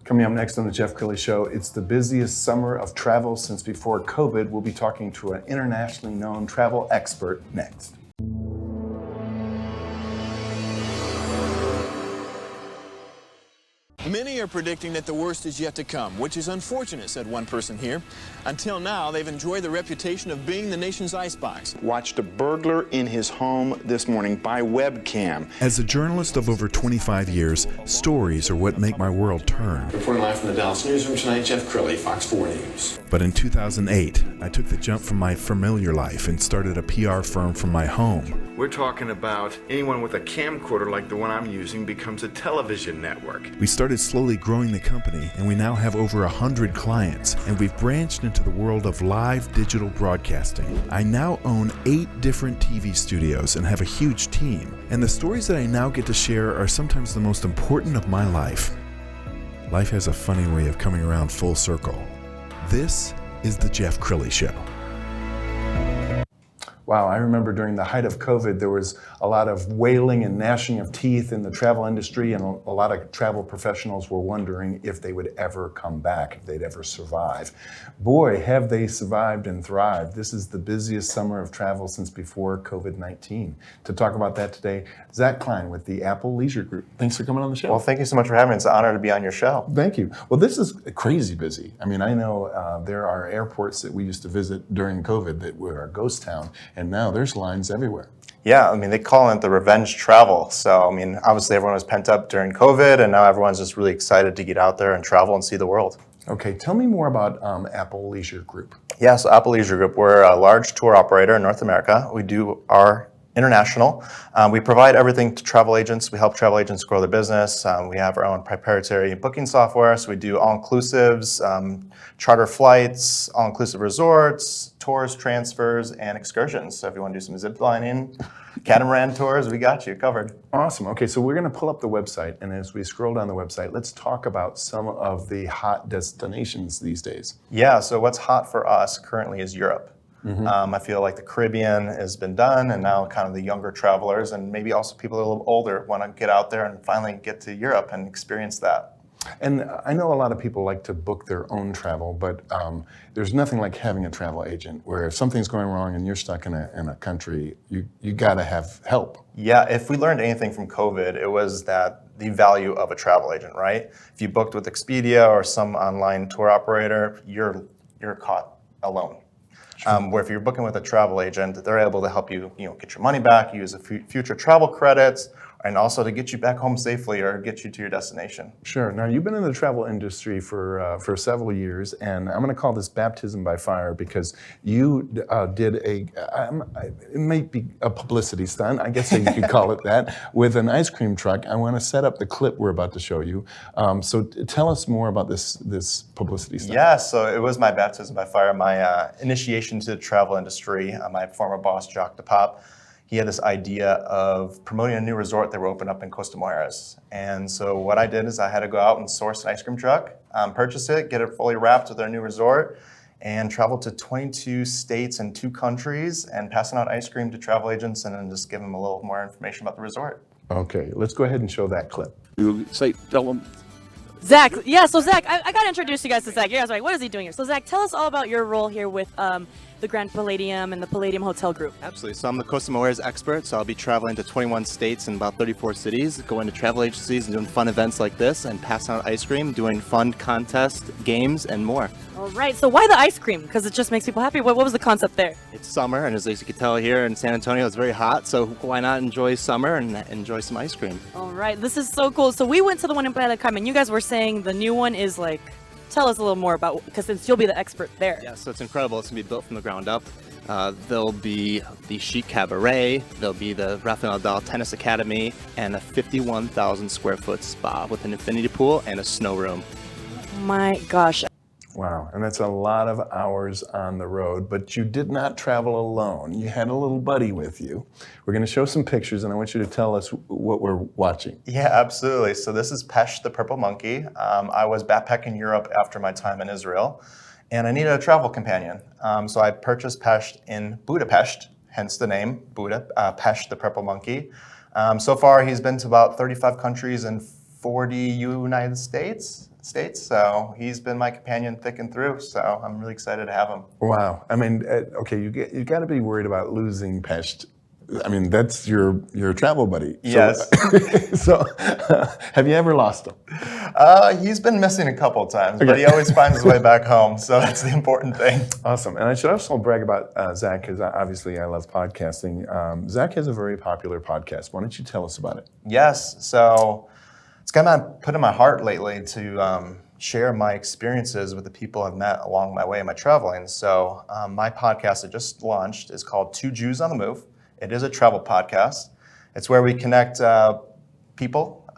Coming up next on the Jeff Crilley Show, it's the busiest summer of travel since before COVID. We'll be talking to an internationally known travel expert next. Many are predicting that the worst is yet to come, which is unfortunate, said one person here. Until now, they've enjoyed the reputation of being the nation's icebox. Watched a burglar in his home this morning by webcam. As a journalist of over 25 years, stories are what make my world turn. Reporting live from the Dallas newsroom tonight, Jeff Crilley, Fox 4 News. But in 2008, I took the jump from my familiar life and started a PR firm from my home. We're talking about anyone with a camcorder like the one I'm using becomes a television network. We started slowly growing the company, and we now have over 100 clients, and we've branched into the world of live digital broadcasting. I now own 8 different TV studios and have a huge team, and the stories that I now get to share are sometimes the most important of my life. Life has a funny way of coming around full circle. This is the Jeff Crilley Show. Wow, I remember during the height of COVID, there was a lot of wailing and gnashing of teeth in the travel industry, and a lot of travel professionals were wondering if they would ever come back, if they'd ever survive. Boy, have they survived and thrived. This is the busiest summer of travel since before COVID-19. To talk about that today, Zach Klein with the Apple Leisure Group. Thanks for coming on the show. Well, thank you so much for having me. It's an honor to be on your show. Thank you. Well, this is crazy busy. I mean, I know there are airports that we used to visit during COVID that were a ghost town, and now there's lines everywhere. Yeah, I mean, they call it the revenge travel. So, I mean, obviously everyone was pent up during COVID, and now everyone's just really excited to get out there and travel and see the world. Okay, tell me more about Apple Leisure Group. Yeah, so Apple Leisure Group, we're a large tour operator in North America. We do our international. We provide everything to travel agents. We help travel agents grow their business. We have our own proprietary booking software. So we do all-inclusives, charter flights, all-inclusive resorts, tours, transfers, and excursions. So if you want to do some zip lining, catamaran tours, we got you covered. Awesome. Okay, so we're going to pull up the website, and as we scroll down the website, let's talk about some of the hot destinations these days. Yeah, so what's hot for us currently is Europe. I feel like the Caribbean has been done, and now kind of the younger travelers and maybe also people a little older want to get out there and finally get to Europe and experience that. And I know a lot of people like to book their own travel, but there's nothing like having a travel agent where if something's going wrong and you're stuck in a country, you got to have help. Yeah, if we learned anything from COVID, it was that the value of a travel agent, right? If you booked with Expedia or some online tour operator, you're caught alone. Where if you're booking with a travel agent, they're able to help you, get your money back, use future travel credits, and also to get you back home safely or get you to your destination. Sure. Now, you've been in the travel industry for several years, and I'm going to call this baptism by fire because you did it might be a publicity stunt, I guess you could call it that, with an ice cream truck. I want to set up the clip we're about to show you. So tell us more about this publicity stunt. Yeah, so it was my baptism by fire, my initiation to the travel industry. My former boss, Jacques DePop, he had this idea of promoting a new resort that were open up in Costa Mujeres. And so what I did is I had to go out and source an ice cream truck, purchase it, get it fully wrapped with our new resort, and travel to 22 states and 2 countries and passing out ice cream to travel agents and then just give them a little more information about the resort. Okay, let's go ahead and show that clip. You say, tell them. Zach, yeah, so Zach, I got to introduce you guys to Zach. You guys are like, what is he doing here? So Zach, tell us all about your role here with the Grand Palladium and the Palladium Hotel Group. Absolutely. So I'm the Costa Mujeres expert, so I'll be traveling to 21 states and about 34 cities, going to travel agencies and doing fun events like this and passing out ice cream, doing fun contests, games, and more. All right, so why the ice cream? Because it just makes people happy. What was the concept there? It's summer, and as you can tell here in San Antonio, it's very hot, so why not enjoy summer and enjoy some ice cream? All right, this is so cool. So we went to the one in Playa del Carmen. You guys were saying the new one is like, tell us a little more about, because since you'll be the expert there. Yeah, so it's incredible. It's going to be built from the ground up. There'll be the Chic Cabaret, there'll be the Rafael Nadal Tennis Academy, and a 51,000 square foot spa with an infinity pool and a snow room. My gosh. Wow, and that's a lot of hours on the road, but you did not travel alone. You had a little buddy with you. We're going to show some pictures, and I want you to tell us what we're watching. Yeah, absolutely. So this is Pesh, the purple monkey. I was backpacking Europe after my time in Israel, and I needed a travel companion. So I purchased Pesh in Budapest, hence the name, Pesh, the purple monkey. So far, he's been to about 35 countries and 40 United States. So he's been my companion thick and through. So I'm really excited to have him. Wow. I mean, okay, you got to be worried about losing Pest. I mean, that's your travel buddy. Yes. So, have you ever lost him? He's been missing a couple of times, but he always finds his way back home. So that's the important thing. Awesome. And I should also brag about Zach, because obviously I love podcasting. Zach has a very popular podcast. Why don't you tell us about it? Yes. So it's kind of put in my heart lately to share my experiences with the people I've met along my way in my traveling. So my podcast that just launched is called Two Jews on the Move. It is a travel podcast. It's where we connect people.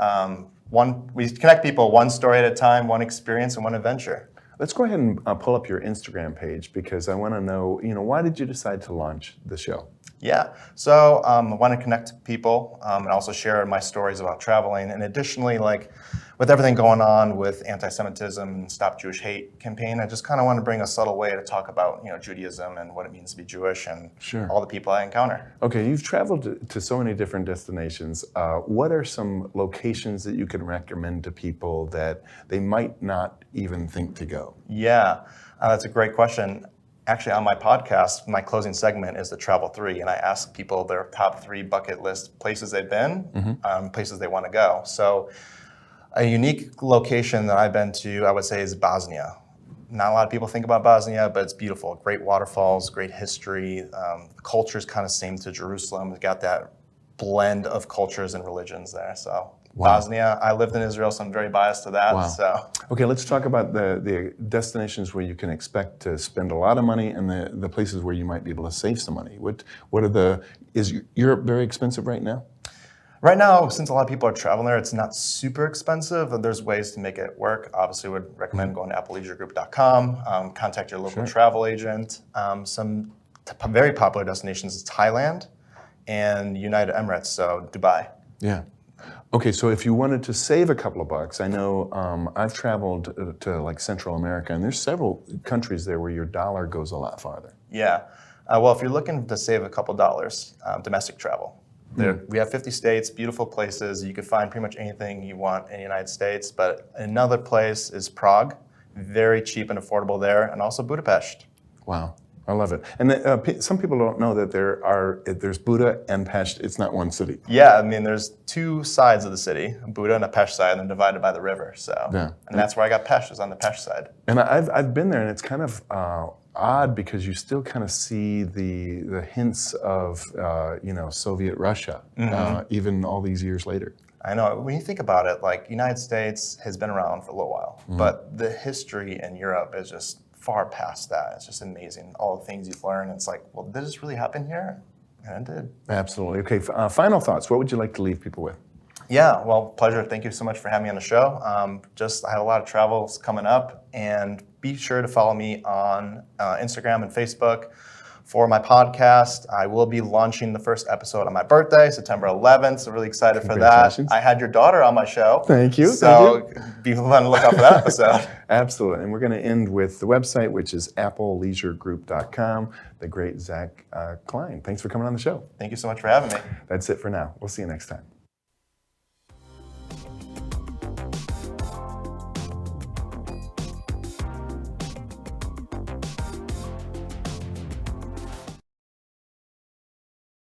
We connect people one story at a time, one experience, and one adventure. Let's go ahead and pull up your Instagram page, because I want to know, why did you decide to launch the show? Yeah, so I want to connect people and also share my stories about traveling. And additionally, like with everything going on with anti-Semitism and Stop Jewish Hate campaign, I just kind of want to bring a subtle way to talk about Judaism and what it means to be Jewish and all the people I encounter. Okay, you've traveled to so many different destinations. What are some locations that you can recommend to people that they might not even think to go? Yeah, that's a great question. Actually, on my podcast, my closing segment is the Travel 3, and I ask people their top 3 bucket list places they've been, places they want to go. So a unique location that I've been to, I would say, is Bosnia. Not a lot of people think about Bosnia, but it's beautiful. Great waterfalls, great history. The culture's kind of same to Jerusalem. It's got that blend of cultures and religions there. So Bosnia, I lived in Israel, so I'm very biased to that. Wow. So. Okay, let's talk about the destinations where you can expect to spend a lot of money and the places where you might be able to save some money. Is Europe very expensive right now? Right now, since a lot of people are traveling there, it's not super expensive. There's ways to make it work. Obviously, would recommend going to appleleisuregroup.com, contact your local travel agent. Some very popular destinations is Thailand and United Emirates, so Dubai. Yeah. Okay, so if you wanted to save a couple of bucks, I know I've traveled to like Central America, and there's several countries there where your dollar goes a lot farther. Yeah. Well, if you're looking to save a couple dollars, domestic travel. We have 50 states, beautiful places. You could find pretty much anything you want in the United States. But another place is Prague, very cheap and affordable there, and also Budapest. Wow, I love it. And some people don't know that there's Buda and Pest. It's not one city. Yeah, I mean, there's 2 sides of the city, a Buda and a Pest side, and they're divided by the river. So, yeah. And that's where I got Pest, is on the Pest side. And I've been there, and it's kind of odd because you still kind of see the hints of Soviet Russia, even all these years later. I know. When you think about it, like, United States has been around for a little while, but the history in Europe is just far past that. It's just amazing. All the things you've learned. It's like, well, did this really happen here? And it did. Absolutely. Okay, final thoughts. What would you like to leave people with? Yeah, well, pleasure. Thank you so much for having me on the show. I have a lot of travels coming up, and be sure to follow me on Instagram and Facebook for my podcast. I will be launching the first episode on my birthday, September 11th, so really excited for that. I had your daughter on my show. Thank you. So be on the lookout for that episode. Absolutely. And we're going to end with the website, which is appleleisuregroup.com, the great Zach Klein. Thanks for coming on the show. Thank you so much for having me. That's it for now. We'll see you next time.